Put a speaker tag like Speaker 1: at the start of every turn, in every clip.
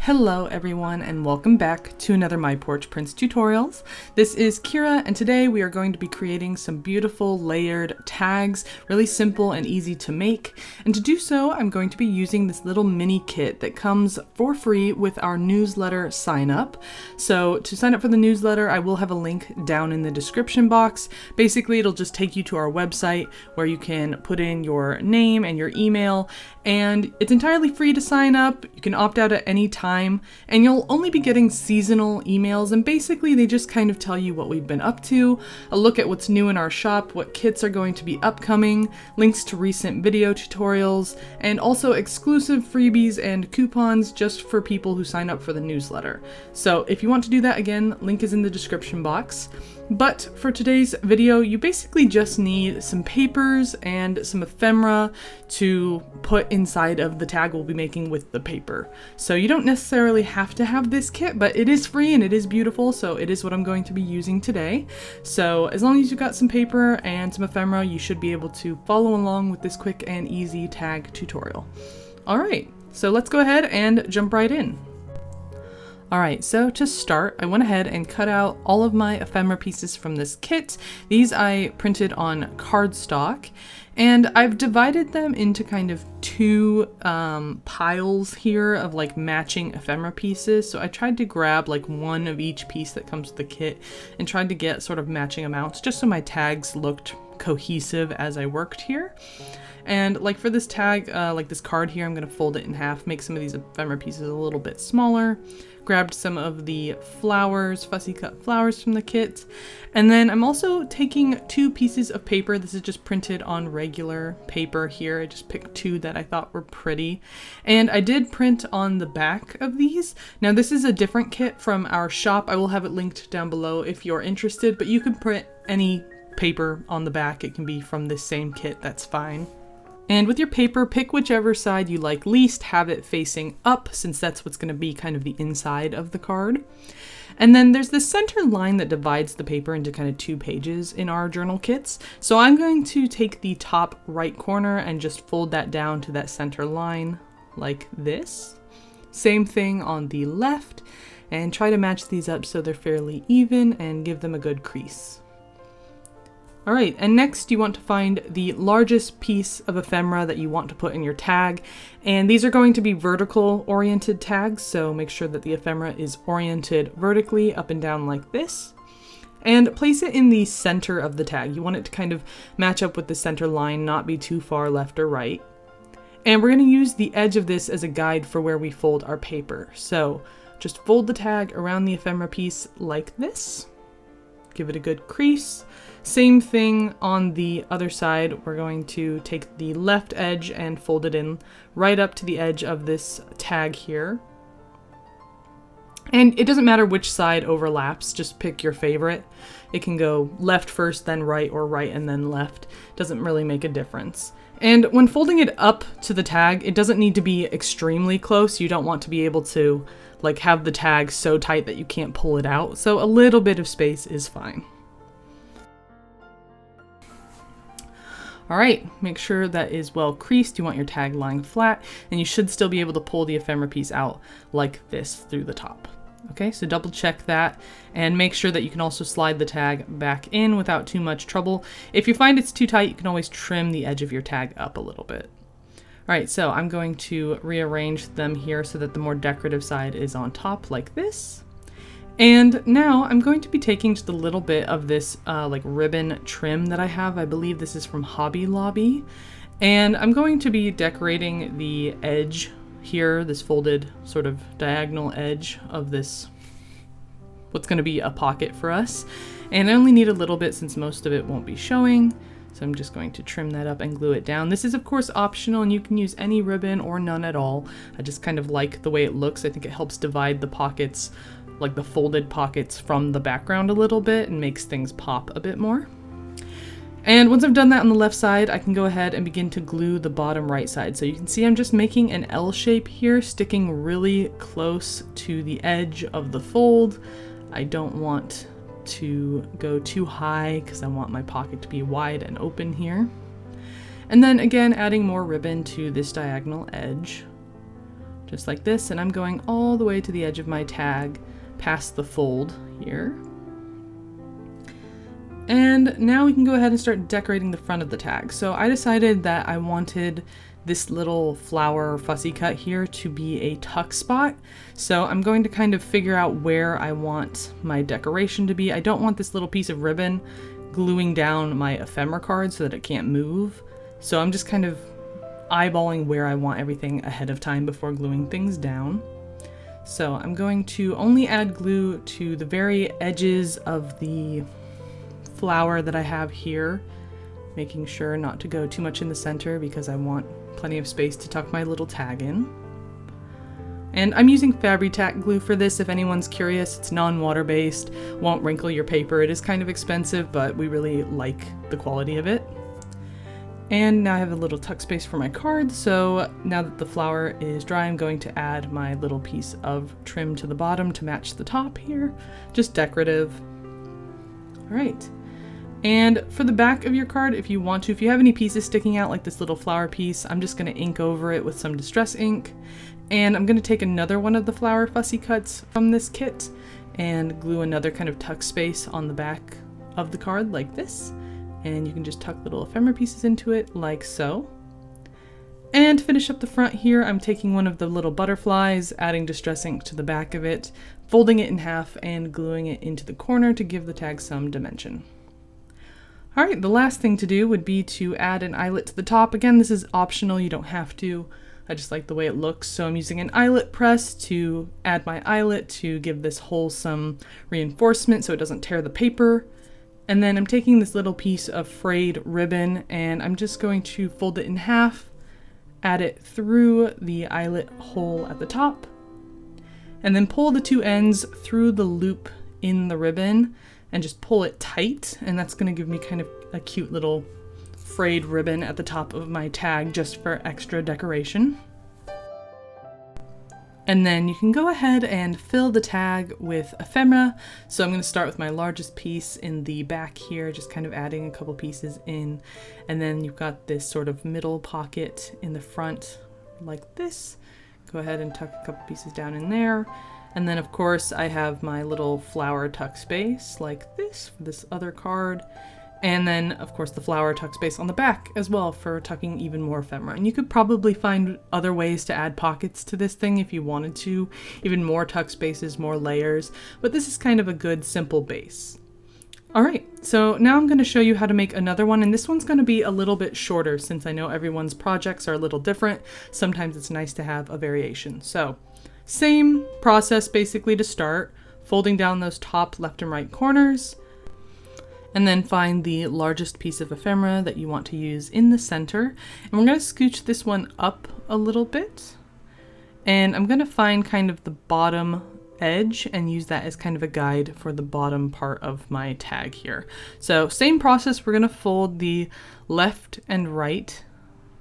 Speaker 1: Hello everyone and welcome back to another My Porch Prints tutorials. This is Kyra and today we are going to be creating some beautiful layered tags, really simple and easy to make. And to do so, I'm going to be using this little mini kit that comes for free with our newsletter sign up. So to sign up for the newsletter, I will have a link down in the description box. Basically, it'll just take you to our website where you can put in your name and your email, and it's entirely free to sign up. You can opt out at any time. And you'll only be getting seasonal emails, and basically they just kind of tell you what we've been up to, a look at what's new in our shop, what kits are going to be upcoming, links to recent video tutorials, and also exclusive freebies and coupons just for people who sign up for the newsletter. So if you want to do that, again, link is in the description box. But for today's video, you basically just need some papers and some ephemera to put inside of the tag we'll be making with the paper. So you don't necessarily have to have this kit, but it is free and it is beautiful, so it is what I'm going to be using today. So as long as you've got some paper and some ephemera, you should be able to follow along with this quick and easy tag tutorial. All right, so let's go ahead and jump right in. Alright, so to start, I went ahead and cut out all of my ephemera pieces from this kit. These I printed on cardstock, and I've divided them into kind of two piles here of like matching ephemera pieces. So I tried to grab like one of each piece that comes with the kit and tried to get sort of matching amounts just so my tags looked cohesive as I worked here. And like for this tag, like this card here, I'm going to fold it in half, make some of these ephemera pieces a little bit smaller. Grabbed some of the flowers, fussy cut flowers from the kit. And then I'm also taking two pieces of paper. This is just printed on regular paper here. I just picked two that I thought were pretty. And I did print on the back of these. Now this is a different kit from our shop. I will have it linked down below if you're interested, but you can print any paper on the back. It can be from this same kit, that's fine. And with your paper, pick whichever side you like least, have it facing up since that's what's going to be kind of the inside of the card. And then there's this center line that divides the paper into kind of two pages in our journal kits. So I'm going to take the top right corner and just fold that down to that center line like this. Same thing on the left, and try to match these up so they're fairly even and give them a good crease. Alright, and next you want to find the largest piece of ephemera that you want to put in your tag, and these are going to be vertical oriented tags, so make sure that the ephemera is oriented vertically up and down like this, and place it in the center of the tag. You want it to kind of match up with the center line, not be too far left or right. And we're going to use the edge of this as a guide for where we fold our paper. So just fold the tag around the ephemera piece like this, give it a good crease. Same thing on the other side. We're going to take the left edge and fold it in right up to the edge of this tag here. And it doesn't matter which side overlaps, just pick your favorite. It can go left first, then right, or right and then left. Doesn't really make a difference. And when folding it up to the tag, it doesn't need to be extremely close. You don't want to be able to like have the tag so tight that you can't pull it out. So a little bit of space is fine. Alright, make sure that is well creased. You want your tag lying flat, and you should still be able to pull the ephemera piece out like this through the top. Okay, so double check that and make sure that you can also slide the tag back in without too much trouble. If you find it's too tight, you can always trim the edge of your tag up a little bit. Alright, so I'm going to rearrange them here so that the more decorative side is on top like this. And now I'm going to be taking just a little bit of this like ribbon trim that I have. I believe this is from Hobby Lobby. And I'm going to be decorating the edge here, this folded sort of diagonal edge of this, what's going to be a pocket for us. And I only need a little bit since most of it won't be showing. So I'm just going to trim that up and glue it down. This is of course optional and you can use any ribbon or none at all. I just kind of like the way it looks. I think it helps divide the pockets, like the folded pockets, from the background a little bit and makes things pop a bit more. And once I've done that on the left side, I can go ahead and begin to glue the bottom right side. So you can see I'm just making an L shape here, sticking really close to the edge of the fold. I don't want to go too high because I want my pocket to be wide and open here. And then again, adding more ribbon to this diagonal edge. just like this, and I'm going all the way to the edge of my tag past the fold here. And now we can go ahead and start decorating the front of the tag. So I decided that I wanted this little flower fussy cut here to be a tuck spot. So I'm going to kind of figure out where I want my decoration to be. I don't want this little piece of ribbon gluing down my ephemera card so that it can't move. So I'm just kind of eyeballing where I want everything ahead of time before gluing things down. So I'm going to only add glue to the very edges of the flower that I have here, making sure not to go too much in the center because I want plenty of space to tuck my little tag in. And I'm using FABRI-TAC glue for this. If anyone's curious, it's non-water based, won't wrinkle your paper. It is kind of expensive, but we really like the quality of it. And now I have a little tuck space for my card, so now that the flower is dry, I'm going to add my little piece of trim to the bottom to match the top here, just decorative. All right. And for the back of your card, if you want to, if you have any pieces sticking out like this little flower piece, I'm just going to ink over it with some distress ink. And I'm going to take another one of the flower fussy cuts from this kit and glue another kind of tuck space on the back of the card like this. And you can just tuck little ephemera pieces into it like so. And to finish up the front here, I'm taking one of the little butterflies, adding distress ink to the back of it, folding it in half and gluing it into the corner to give the tag some dimension. All right, the last thing to do would be to add an eyelet to the top. Again, this is optional, you don't have to. I just like the way it looks, so I'm using an eyelet press to add my eyelet to give this hole some reinforcement so it doesn't tear the paper. And then I'm taking this little piece of frayed ribbon and I'm just going to fold it in half, add it through the eyelet hole at the top, and then pull the two ends through the loop in the ribbon and just pull it tight. And that's going to give me kind of a cute little frayed ribbon at the top of my tag just for extra decoration. And then you can go ahead and fill the tag with ephemera. So I'm going to start with my largest piece in the back here, just kind of adding a couple pieces in. And then you've got this sort of middle pocket in the front like this. Go ahead and tuck a couple pieces down in there. And then of course I have my little flower tuck space like this for this other card. And then, of course, the flower tuck space on the back as well for tucking even more ephemera. And you could probably find other ways to add pockets to this thing if you wanted to, even more tuck spaces, more layers, but this is kind of a good, simple base. All right, so now I'm going to show you how to make another one, and this one's going to be a little bit shorter since I know everyone's projects are a little different. Sometimes it's nice to have a variation. So, same process basically to start, folding down those top left and right corners, and then find the largest piece of ephemera that you want to use in the center. And we're going to scooch this one up a little bit. And I'm going to find kind of the bottom edge and use that as kind of a guide for the bottom part of my tag here. So same process, we're going to fold the left and right,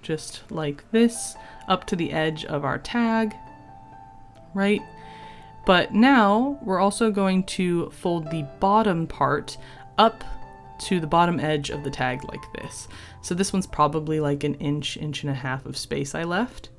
Speaker 1: just like this, up to the edge of our tag, right? But now we're also going to fold the bottom part up to the bottom edge of the tag like this. So this one's probably like an inch, inch and a half of space I left.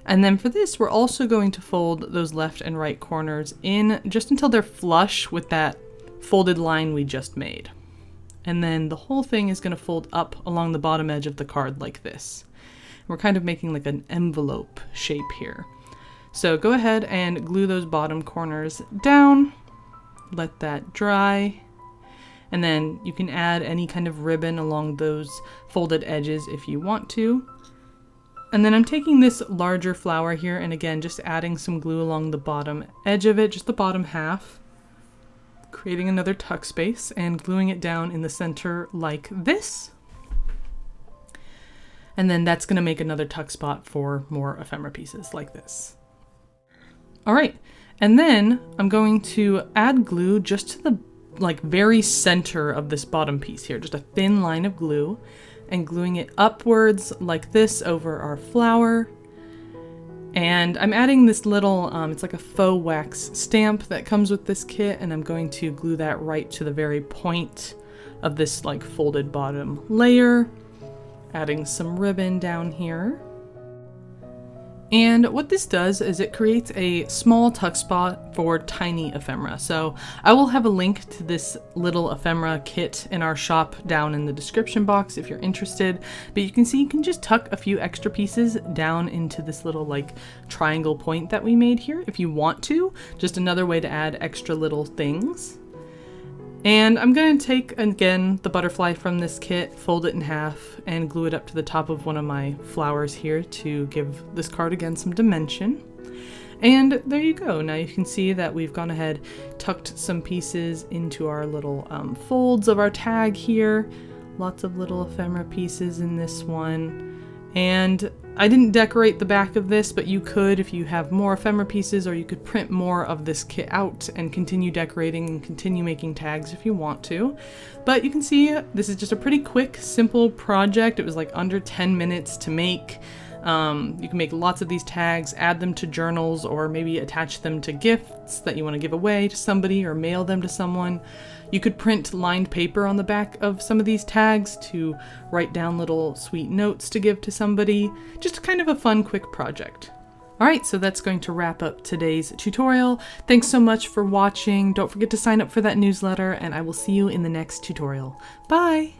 Speaker 1: And then for this, we're also going to fold those left and right corners in just until they're flush with that folded line we just made. And then the whole thing is going to fold up along the bottom edge of the card like this. We're kind of making like an envelope shape here. So go ahead and glue those bottom corners down, let that dry. And then you can add any kind of ribbon along those folded edges if you want to. And then I'm taking this larger flower here and again just adding some glue along the bottom edge of it, just the bottom half, creating another tuck space and gluing it down in the center like this. And then that's going to make another tuck spot for more ephemera pieces like this. All right, and then I'm going to add glue just to the very center of this bottom piece here, just a thin line of glue, and gluing it upwards like this over our flower. And I'm adding this little, it's like a faux wax stamp that comes with this kit, and I'm going to glue that right to the very point of this like folded bottom layer, adding some ribbon down here. And what this does is it creates a small tuck spot for tiny ephemera. So I will have a link to this little ephemera kit in our shop down in the description box if you're interested. But you can see you can just tuck a few extra pieces down into this little like triangle point that we made here if you want to. Just another way to add extra little things. And I'm going to take, again, the butterfly from this kit, fold it in half, and glue it up to the top of one of my flowers here to give this card, again, some dimension. And there you go. Now you can see that we've gone ahead, tucked some pieces into our little folds of our tag here. Lots of little ephemera pieces in this one. And I didn't decorate the back of this, but you could if you have more ephemera pieces, or you could print more of this kit out and continue decorating and continue making tags if you want to. But you can see this is just a pretty quick, simple project. It was like under 10 minutes to make. You can make lots of these tags, add them to journals, or maybe attach them to gifts that you want to give away to somebody or mail them to someone. You could print lined paper on the back of some of these tags to write down little sweet notes to give to somebody. Just kind of a fun, quick project. Alright, so that's going to wrap up today's tutorial. Thanks so much for watching. Don't forget to sign up for that newsletter, and I will see you in the next tutorial. Bye!